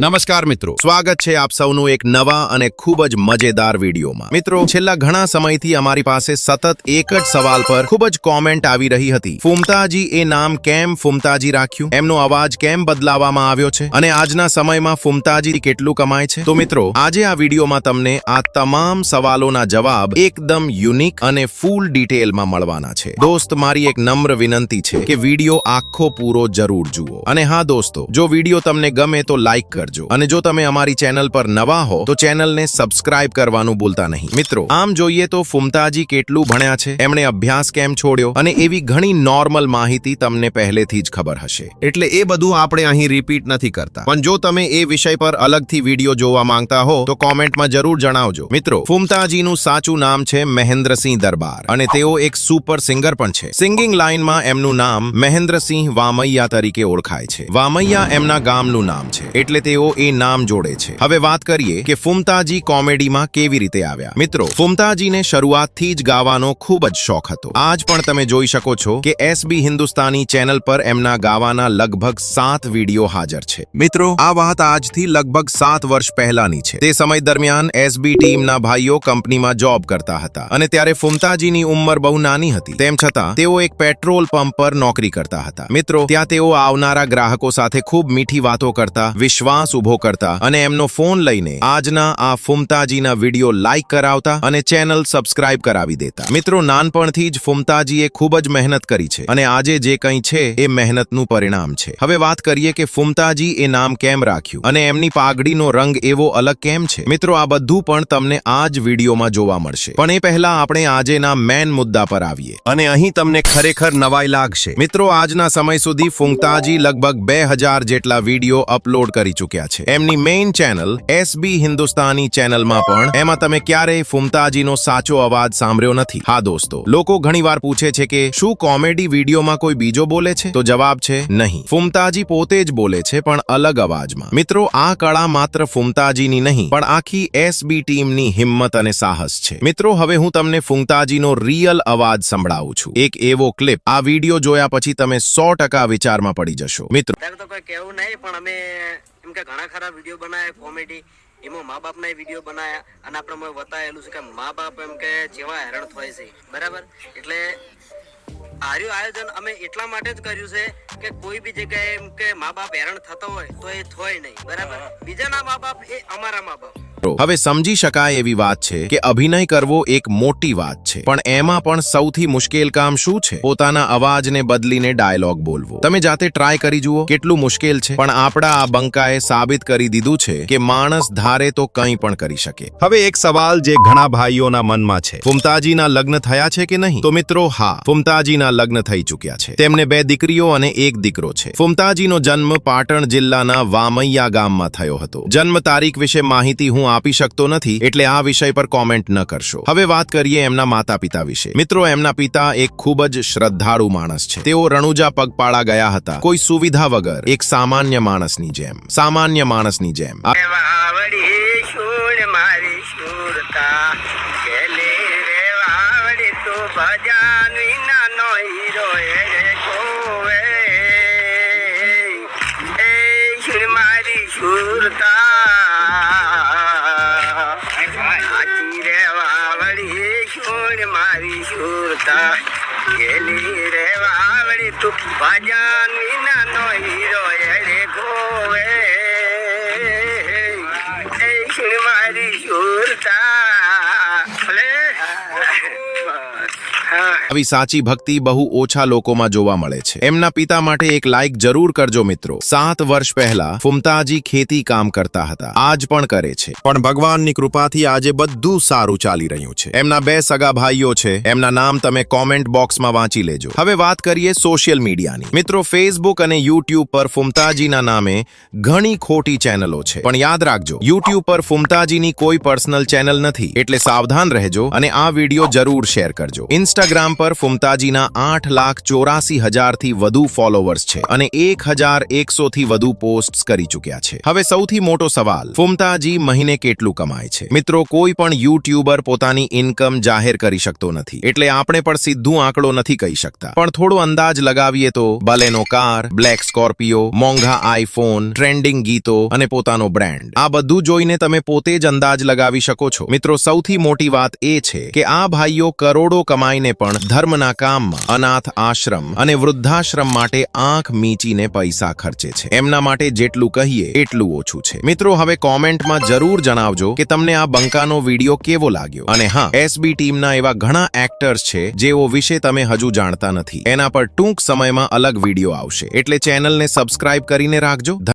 નમસ્કાર મિત્રો, સ્વાગત છે આપ સૌનું એક નવા અને ખૂબ જ મજેદાર વિડીયોમાં। મિત્રો, છેલ્લા ઘણા સમયથી અમારી પાસે સતત એક જ સવાલ પર ખૂબ જ કોમેન્ટ આવી રહી હતી। ફુમતાજી એ નામ કેમ ફુમતાજી રાખ્યું? એમનો અવાજ કેમ બદલાવવામાં આવ્યો છે? અને આજના સમયમાં ફુમતાજી કેટલું કમાય છે? તો મિત્રો, આજે આ વિડીયોમાં તમને આ તમામ સવાલોના જવાબ એકદમ યુનિક અને ફૂલ ડિટેલમાં મળવાના છે। દોસ્ત, મારી એક નમ્ર વિનંતી છે કે વિડીયો આખો પૂરો જરૂર જુઓ। અને હા દોસ્તો, જો વિડીયો તમને ગમે તો લાઈક કરજો અને જો તમે અમારી ચેનલ પર નવા હો તો ચેનલને સબસ્ક્રાઇબ કરવાનું ભૂલતા નહીં। મિત્રો, આમ જોઈએ તો ફુમતાજી કેટલું ભણ્યા છે, એમણે અભ્યાસ કેમ છોડ્યો અને એવી ઘણી નોર્મલ માહિતી તમને પહેલેથી જ ખબર હશે, એટલે એ બધું આપણે અહીં રિપીટ નથી કરતા। પણ જો તમે એ વિષય પર અલગથી વિડીયો જોવા માંગતા હો તો કોમેન્ટમાં જરૂર જણાવજો। મિત્રો, ફુમતાજીનું સાચું નામ છે મહેન્દ્રસિંહ દરબાર અને તેઓ એક સુપર સિંગર પણ છે। સિંગિંગ લાઇનમાં એમનું નામ મહેન્દ્રસિંહ વામૈયા તરીકે ઓળખાય છે। વામૈયા એમના ગામનું નામ છે, એટલે તેઓ એ નામ જોડે છે। હવે વાત કરીએ કે ફુમતાજી કોમેડીમાં કેવી રીતે આવ્યા। મિત્રો, ફુમતાજીને શરૂઆતથી જ ગાવાનો ખૂબ જ શોખ હતો। આજ પણ તમે જોઈ શકો છો કે એસબી હિન્દુસ્તાની ચેનલ પર એમના ગાવાના લગભગ 7 વિડીયો હાજર છે। મિત્રો, આ વાત આજથી લગભગ 7 વર્ષ પહેલાની છે। તે સમય દરમિયાન એસબી ટીમના ભાઈઓ કંપનીમાં જોબ કરતા હતા અને ત્યારે ફુમતાજીની ઉંમર બહુ નાની હતી, તેમ છતાં તેઓ એક પેટ્રોલ પંપ પર નોકરી કરતા હતા। મિત્રો, ત્યાં તેઓ આવનારા ગ્રાહકો સાથે ખૂબ મીઠી વાતો કરતા, વિશ્વાસ ઉભો કરતા અને એમનો ફોન લઈને આજના આ ફુમતાજીના વિડીયો લાઈક કરાવતા અને ચેનલ સબસ્ક્રાઇબ કરાવી દેતા। મિત્રો, નાનપણથી જ ફુમતાજીએ ખૂબ જ મહેનત કરી છે અને આજે જે કંઈ છે એ મહેનતનું પરિણામ છે। હવે વાત કરીએ કે ફુમતાજી એ નામ કેમ રાખ્યું અને એમની પાઘડીનો રંગ એવો અલગ કેમ છે। મિત્રો, આ બધું પણ તમને આ જ વિડીયોમાં જોવા મળશે, પણ એ પહેલા આપણે આજેના મેન મુદ્દા પર આવીએ અને અહીં તમને ખરેખર નવાઈ લાગશે। મિત્રો, આજના સમય સુધી ફુમતાજી લગભગ 2000 જેટલા વિડીયો અપલોડ કરી ચૂક્યા છે। એમની મેઇન ચેનલ એસબી હિન્દુસ્તાની ચેનલમાં પણ એમાં તમે ક્યારેય ફુમતાજીનો સાચો અવાજ સાંભળ્યો નથી। હા દોસ્તો, લોકો ઘણીવાર પૂછે છે કે શું કોમેડી વિડીયોમાં કોઈ બીજો બોલે છે? તો જવાબ છે નહીં, ફુમતાજી પોતે જ બોલે છે, પણ અલગ અવાજમાં। મિત્રો, આ કળા માત્ર ફુમતાજીની નહીં પણ આખી એસબી ટીમની હિંમત અને સાહસ છે। મિત્રો, હવે હું તમને ફુમતાજીનો રિયલ અવાજ સંભળાવું છું, એક એવો ક્લિપ। આ વિડીયો જોયા પછી તમે 100% વિચારમાં પડી જશો। મિત્રો, તો કોઈ કહેવું નહીં, પણ અમે એમ કે ઘણા ખરા વિડીયો બનાવ્યા કોમેડી, એમાં મા બાપના વિડીયો બનાવ્યા અને આપણે બતાવેલું છે કે મા બાપ એમ કે જેવા હેરાન થાય છે, બરાબર। એટલે આર્યું આયોજન અમે એટલા માટે જ કર્યું છે કે કોઈ બી જગ્યાએ એમ કે મા બાપ હેરાન થતા હોય તો એ થાય નહીં, બરાબર। બીજાના મા બાપ એ અમારા મા બાપ। હવે સમજી શકાય એવી વાત છે કે અભિનય કરવો એક મોટી વાત છે, પણ એમાં પણ સૌથી મુશ્કેલ કામ શું છે? પોતાના અવાજને બદલીને ડાયલોગ બોલવો। તમે જાતે ટ્રાય કરી જુઓ, કેટલું મુશ્કેલ છે, પણ આપણા આ બંકાએ સાબિત કરી દીધું છે કે માણસ ધારે તો કંઈ પણ કરી શકે। હવે એક સવાલ જે ઘણા ભાઈઓના મનમાં છે, ફુમતાજીના લગ્ન થયા છે કે નહીં? તો મિત્રો, હા, ફુમતાજીના લગ્ન થઈ ચૂક્યા છે। તેમને 2 દીકરીઓ અને 1 દીકરો છે। ફુમતાજીનો જન્મ પાટણ જિલ્લાના વામૈયા ગામમાં થયો હતો। જન્મ તારીખ વિશે માહિતી હું આપી શકતો નથી, એટલે આ વિષય પર કોમેન્ટ ન કરશો। હવે વાત કરીએ એમના માતા પિતા વિશે। મિત્રો, એમના પિતા એક ખૂબ જ શ્રદ્ધાળુ માણસ છે। તેઓ રણુજા પગપાળા ગયા હતા, કોઈ સુવિધા વગર, એક સામાન્ય માણસની જેમ। આવી સાચી ભક્તિ બહુ ઓછા લોકોમાં જોવા મળે છે। એમના પિતા માટે એક લાઈક જરૂર કરજો મિત્રો। 7 વર્ષ પહેલા ફુમતાજી ખેતી કામ કરતા હતા, આજ પણ કરે છે, પણ ભગવાનની કૃપાથી આજે બધું સારું ચાલી રહ્યું છે। એમના 2 સગા ભાઈઓ છે, એમના નામ તમે કોમેન્ટ બોક્સમાં વાંચી લેજો। હવે વાત કરીએ સોશિયલ મીડિયાની। મિત્રો, ફેસબુક અને યુટ્યુબ પર ફુમતાજીના નામે ઘણી ખોટી ચેનલો છે, પણ યાદ રાખજો, યુટ્યુબ પર ફુમતાજીની કોઈ પર્સનલ ચેનલ નથી, એટલે સાવધાન રહેજો અને આ વિડીયો જરૂર શેર કરજો। ઇન્સ્ટાગ્રામ પર ફુમતાજીના 8,84,000 થી વધુ ફોલોવર્સ છે અને 1,100 થી વધુ પોસ્ટ્સ કરી ચૂક્યા છે. હવે સૌથી મોટો સવાલ, ફુમતાજી મહિને કેટલું કમાય છે? મિત્રો, કોઈ પણ યુટ્યુબર પોતાની ઇન્કમ જાહેર કરી શકતો નથી, એટલે આપણે પણ સીધું આંકડો નથી કહી શકતા, પણ થોડો અંદાજ લગાવીએ તો બલેનો કાર, બ્લેક સ્કોર્પિયો, મોંઘા આઈફોન, ટ્રેન્ડિંગ ગીતો અને પોતાનો બ્રાન્ડ, આ બધું જોઈને તમે પોતે જ અંદાજ લગાવી શકો છો. મિત્રો, સૌથી મોટી વાત એ છે કે આ ભાઈઓ કરોડો કમાઈને પણ ધર્મના કામમાં, અનાથ આશ્રમ અને વૃદ્ધાશ્રમ માટે આંખ મીચીને પૈસા ખર્ચે છે. એમના માટે જેટલું કહીએ એટલું ઓછું છે. મિત્રો, હવે કોમેન્ટમાં જરૂર જણાવજો કે તમને આ બંકાનો વિડીયો કેવો લાગ્યો. અને હા, એસબી ટીમના એવા ઘણા એક્ટર્સ છે જેઓ વિશે તમે હજુ જાણતા નથી. એના પર ટૂંક સમયમાં અલગ વિડીયો આવશે, એટલે ચેનલને સબસ્ક્રાઇબ કરીને રાખજો.